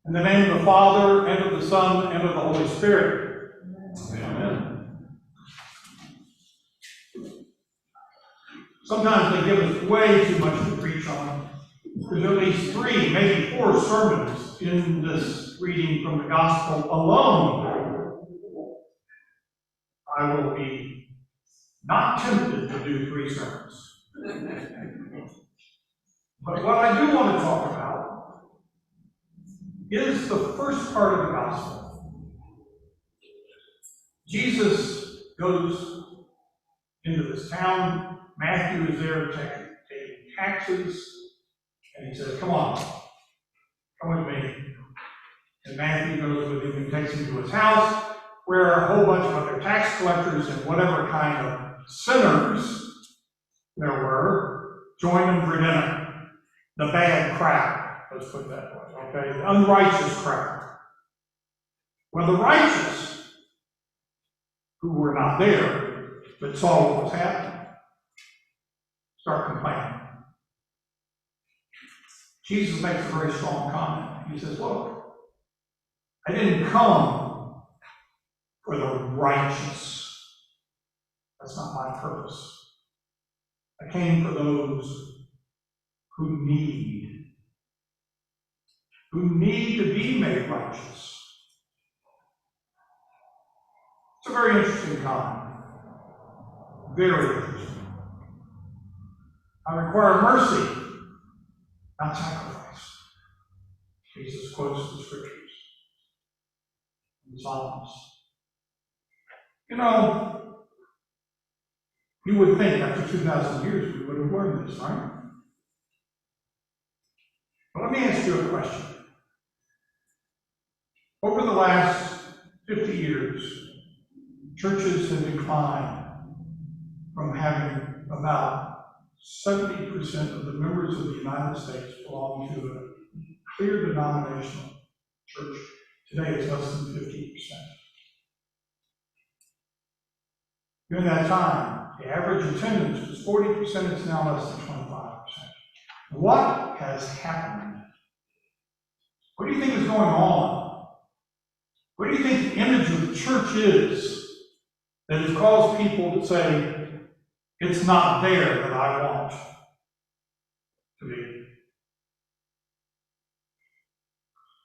In the name of the Father, and of the Son, and of the Holy Spirit. Amen. Sometimes they give us way too much to preach on. There's at least 3, maybe 4 sermons in this reading from the Gospel alone. I will be not tempted to do 3 sermons. But what I do want to talk about is the first part of the Gospel. Jesus goes into this town. Matthew is there taking taxes. And he says, come on, come with me. And Matthew goes with him and takes him to his house, where a whole bunch of other tax collectors and whatever kind of sinners there were joined him for dinner. The bad crowd, let's put it that way, okay? The unrighteous crowd. Well, the righteous, who were not there, but saw what was happening, start complaining. Jesus makes a very strong comment. He says, look, I didn't come for the righteous. That's not my purpose. I came for those who need to be made righteous. It's a very interesting comment. Very interesting. I require mercy, not sacrifice. Jesus quotes the scriptures in Psalms. You know, you would think after 2,000 years we would have learned this, right? But let me ask you a question. Over the last 50 years, churches have declined from having about 70% of the members of the United States belong to a clear denominational church. Today it's less than 50%. During that time, the average attendance was 40%, it's now less than 25%. What has happened? What do you think is going on? What do you think the image of the church is that has caused people to say, it's not there that I want to be?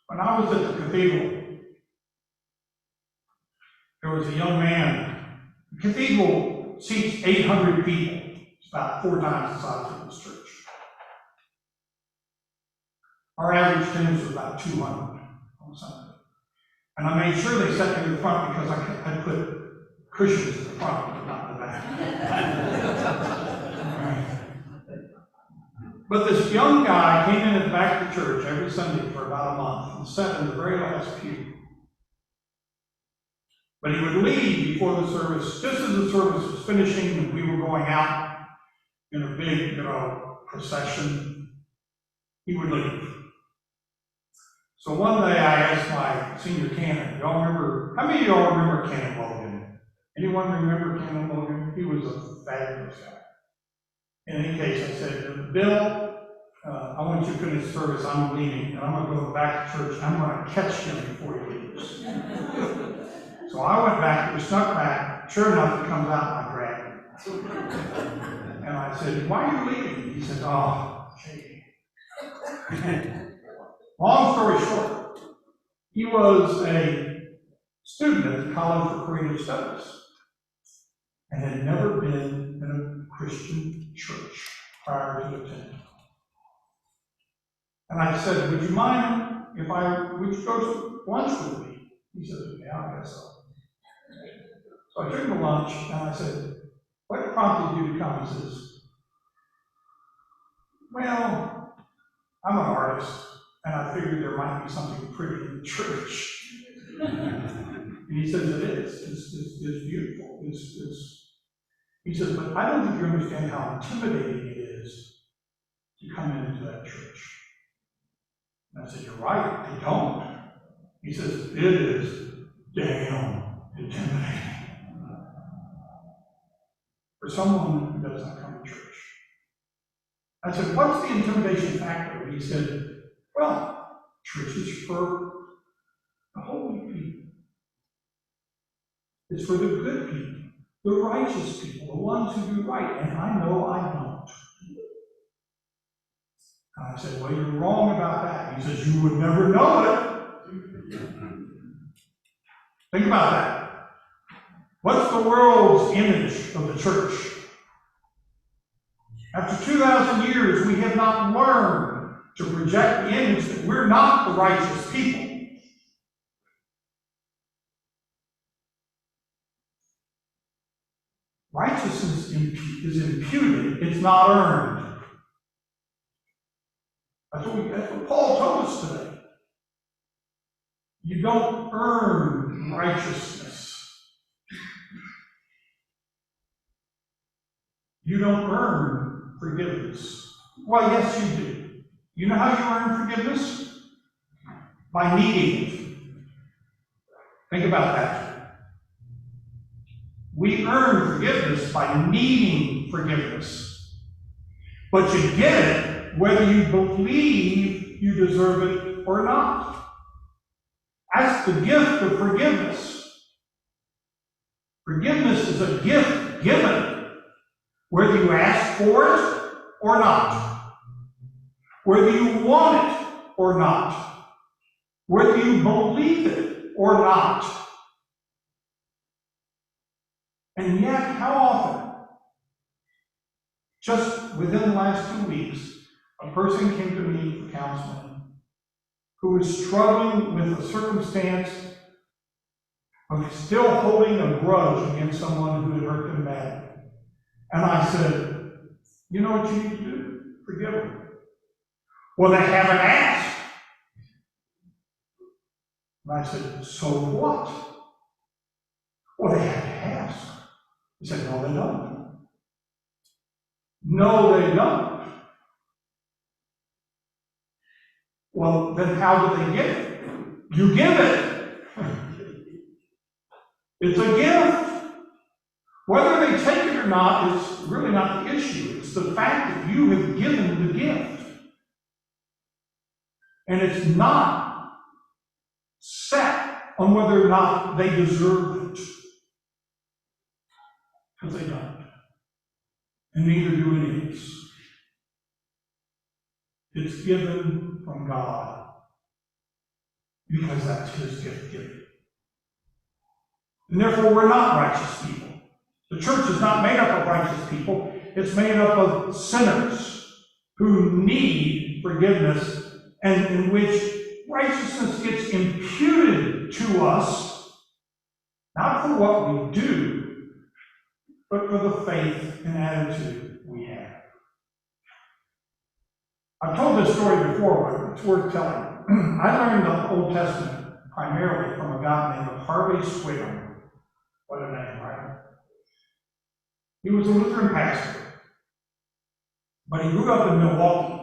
When I was at the cathedral, there was a young man. The cathedral seats 800 people. It's about 4 times the size of this church. Our average attendance was about 200 on Sunday. And I made sure they sat me in the front because I put cushions in the front, but not in the back. But this young guy came in at the back of the church every Sunday for about a month and sat in the very last pew. But he would leave before the service, just as the service was finishing and we were going out in a big, procession. He would leave. So one day I asked my senior canon, y'all remember, how many of y'all remember Canon Logan? Anyone remember Canon Logan? He was a fabulous guy. In any case, I said, Bill, I want you to finish the service, I'm leaving, and I'm going to go back to church, and I'm going to catch him before he leaves. So I went back, we snuck back, sure enough, he comes out and I grabbed him. And I said, why are you leaving? He said, oh, gee. Long story short, he was a student at the College for Creative Studies and had never been in a Christian church prior to attending. And I said, would you mind if would you go to lunch with me? He said, yeah, I guess so. So I took him to lunch and I said, what prompted you to come? He says, well, I'm an artist. And I figured there might be something pretty in the church. And he says it is. It's beautiful. He says, but I don't think you understand how intimidating it is to come into that church. And I said, you're right, I don't. He says, it is damn intimidating. For someone who does not come to church. I said, what's the intimidation factor? And he said, well, church is for The holy people. It's for the good people, the righteous people, the ones who do right. And I know I don't. And I said, well, you're wrong about that. He says, you would never know it. Think about that. What's the world's image of the church? After 2,000 years, we have not learned to project the image that we're not the righteous people. Righteousness is imputed, it's not earned. That's what Paul told us today. You don't earn righteousness. You don't earn forgiveness. Well, yes, you do. You know how you earn forgiveness? By needing it. Think about that. We earn forgiveness by needing forgiveness. But you get it whether you believe you deserve it or not. That's the gift of forgiveness. Forgiveness is a gift given, whether you ask for it or not, whether you want it or not, whether you believe it or not. And yet, how often, just within the last 2 weeks, a person came to me for counseling who was struggling with a circumstance of still holding a grudge against someone who had hurt them badly. And I said, you know what you need to do? Forgive them. Well, they haven't asked. And I said, so what? Well, they have to ask. He said, no, they don't. No, they don't. Well, then how do they get it? You give it. It's a gift. Whether they take it or not is really not the issue. It's the fact that you have given the gift. And it's not set on whether or not they deserve it. Because they don't. And neither do any of us. It's given from God. Because that's His gift given. And therefore we're not righteous people. The church is not made up of righteous people. It's made up of sinners who need forgiveness and in which righteousness gets imputed to us, not for what we do, but for the faith and attitude we have. I've told this story before, but it's worth telling. I learned the Old Testament primarily from a guy named Harvey Swigum. What a name, right? He was a Lutheran pastor, but he grew up in Milwaukee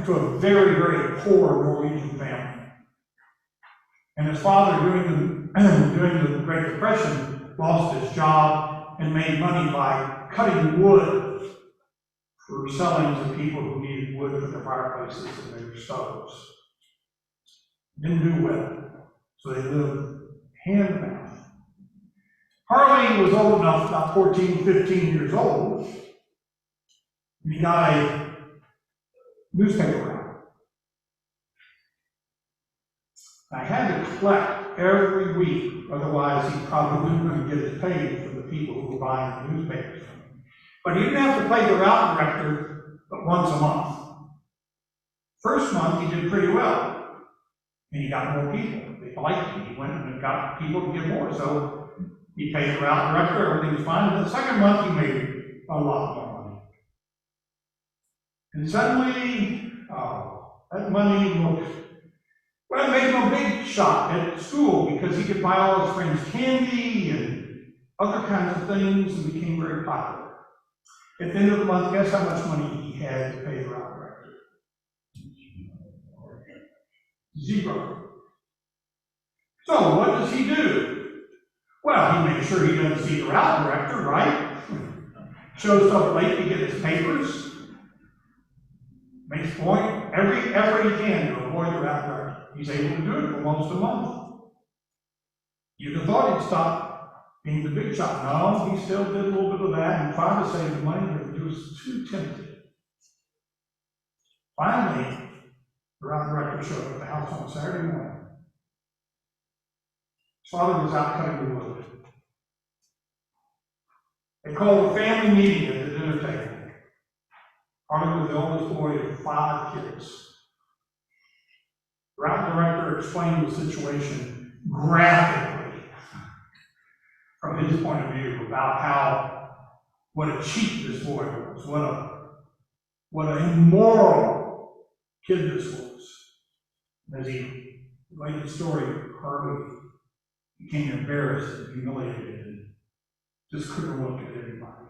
to a very, very poor Norwegian family. And his father, during the Great Depression, lost his job and made money by cutting wood for selling to people who needed wood for their fireplaces and their stoves. Didn't do well, so they lived hand to mouth. Harley was old enough, about 14, 15 years old. He got a newspaper route. I had to collect every week, otherwise he probably wasn't going to get his pay from the people who were buying the newspapers from him. But he didn't have to pay the route director but once a month. First month he did pretty well. And he got more people. They liked him. He went and got people to give more. So he paid the route director, everything was fine. And the second month he made a lot more money. And suddenly, that money it made him a big shot at school because he could buy all his friends candy and other kinds of things and became very popular. At the end of the month, guess how much money he had to pay the route director? Zero. So what does he do? Well, he makes sure he doesn't see the route director, right? Shows up late to get his papers. Makes point every effort he can to avoid the route director. he's able to do it for almost a month. You'd have thought he'd stop being the big shot. No, he still did a little bit of that and tried to save the money, but he was too tempted. Finally, the round director showed up at the house on Saturday morning. His father was out cutting the wood. They called a family meeting at the dinner table. Harley was the oldest boy of 5 kids. The route director explained the situation graphically from his point of view about what a cheat this boy was, what an immoral kid this was. As he related the story, Harley became embarrassed and humiliated and just couldn't look at anybody.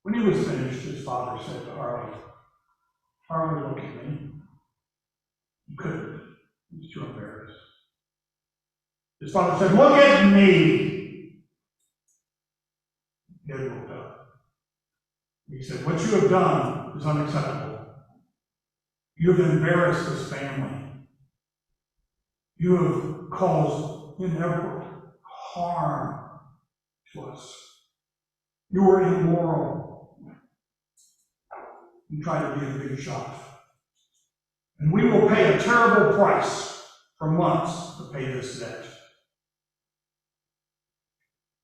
When he was finished, his father said to Harley, "Harley, look at me." He couldn't. He was too embarrassed. His father said, "Look at me." He had looked up. He said, "What you have done is unacceptable. You have embarrassed this family. You have caused inevitable harm to us. You were immoral. You tried to be a big shot. And we will pay a terrible price for months to pay this debt.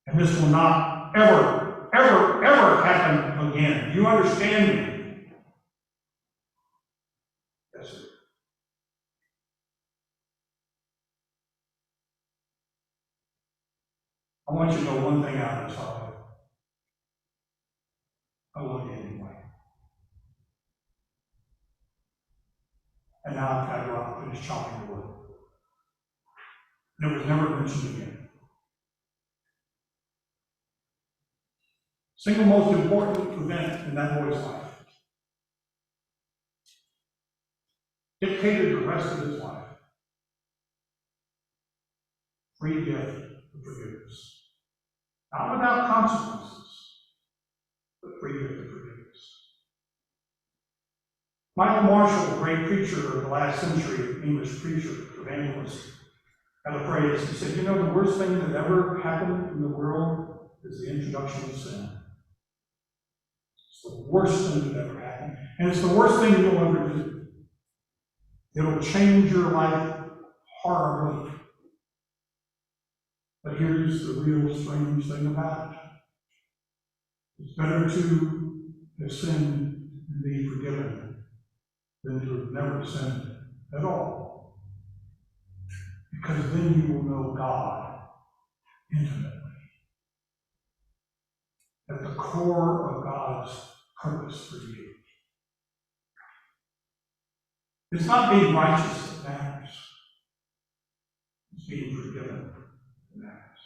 And this will not ever, ever, ever happen again. Do you understand me?" Yes, sir. I want you to know one thing out of this, Harley. I love you anyway. And now I've got to go out and finish chopping the wood. And it was never mentioned again. Single most important event in that boy's life. Dictated the rest of his life. Free gift of forgiveness. Not without consequences, but free gift of forgiveness. Michael Marshall, the great preacher of the last century, English preacher, evangelist, had a phrase. He said, "You know, the worst thing that ever happened in the world is the introduction of sin. It's the worst thing that ever happened. And it's the worst thing you'll ever do. It'll change your life horribly. But here's the real strange thing about it. It's better to have sinned and be forgiven than to have never sinned at all. Because then you will know God intimately. At the core of God's purpose for you. It's not being righteous that matters. It's being forgiven that matters.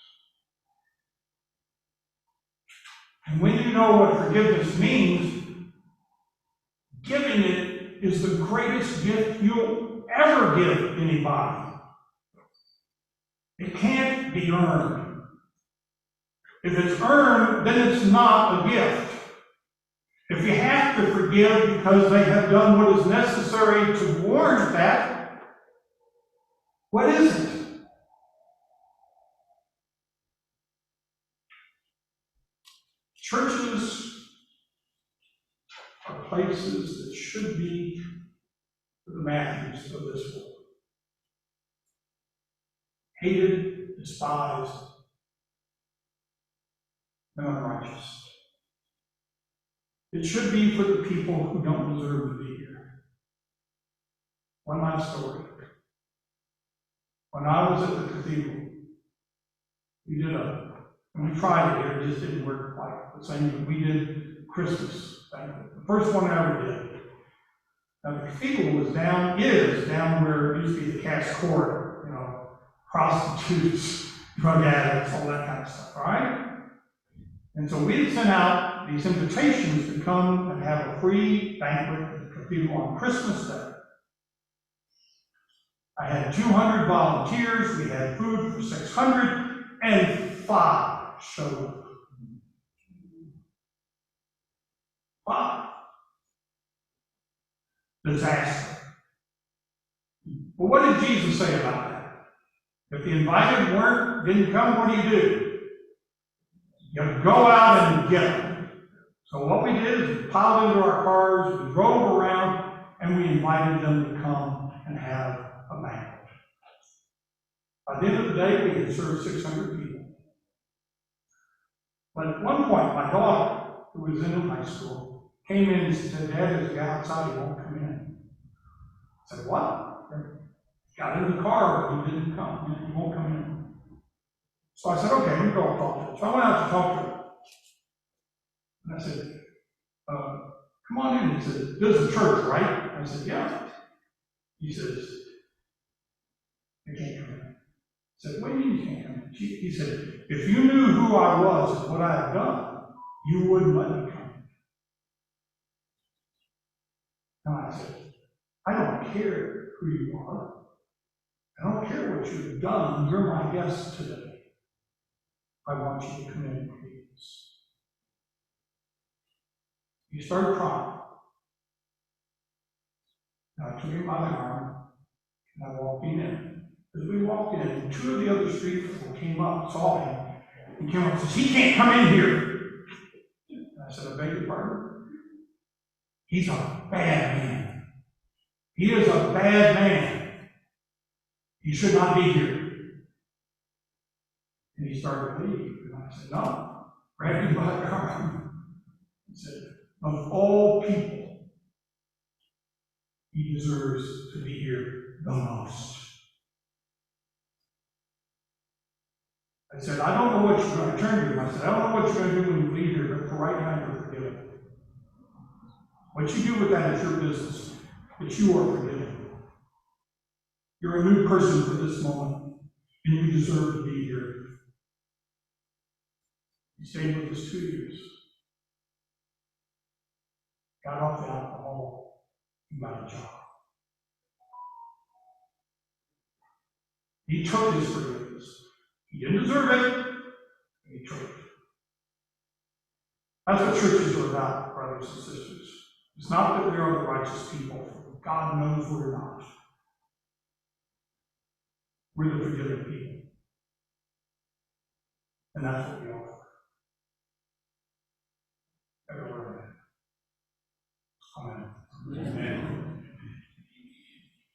And when you know what forgiveness means, giving it is the greatest gift you'll ever give anybody. It can't be earned. If it's earned, then it's not a gift. If you have to forgive because they have done what is necessary to warrant that, what is it? Churches are places that should be for the Matthews of this world. Hated, despised, and unrighteous. It should be for the people who don't deserve to be here. One last story. When I was at the cathedral, and we tried it here, it just didn't work like the same, but we did Christmas banquet. The first one I ever did. Now the cathedral is down where it used to be the Cass Court, prostitutes, drug addicts, all that kind of stuff, right? And so we sent out these invitations to come and have a free banquet at the cathedral on Christmas Day. I had 200 volunteers, we had food for 600, and 5 showed up. 5. Disaster. Well, what did Jesus say about that? If the invited didn't come, what do? You go out and get them. So what we did is we piled into our cars, we drove around, and we invited them to come and have a banquet. By the end of the day, we had served 600 people. But at one point, my daughter, who was in high school, came in and said, "Dad, is the guy outside, he won't come in." I said, "What?" Got in the car, but he didn't come. He won't come in. So I said, "Okay, let me go talk to him." So I went out to talk to him. And I said, "Come on in." He said, "This is the church, right?" I said, "Yeah." He says, "They can't come in." I said, "What do you mean you can't come in?" He said, "If you knew who I was and what I had done, you wouldn't let me come in." And I said, "I don't care who you are. I don't care what you've done. You're my guest today. I want you to come in, please." He started crying. And I took him by the arm, and I walked him in. As we walked in, two of the other street people came up, saw him, and came up and says, "He can't come in here." And I said, "I beg your pardon? He's a bad man. He is a bad man. He should not be here." And he started to leave. And I said, "No." Grabbed him by the arm and said, "Of all people, he deserves to be here the most." I said, "I don't know what you're going to turn to him." I said, "I don't know what you're going to do when you leave here, but for right now, you're forgiven. What you do with that is your business, but you are forgiven. You're a new person for this moment, and you deserve to be here." He stayed with us 2 years. Got off the alcohol and got a job. He took his forgiveness. He didn't deserve it, but he took it. That's what churches are about, brothers and sisters. It's not that we are the righteous people. God knows we're not. We're the forgiven people. And that's what we are.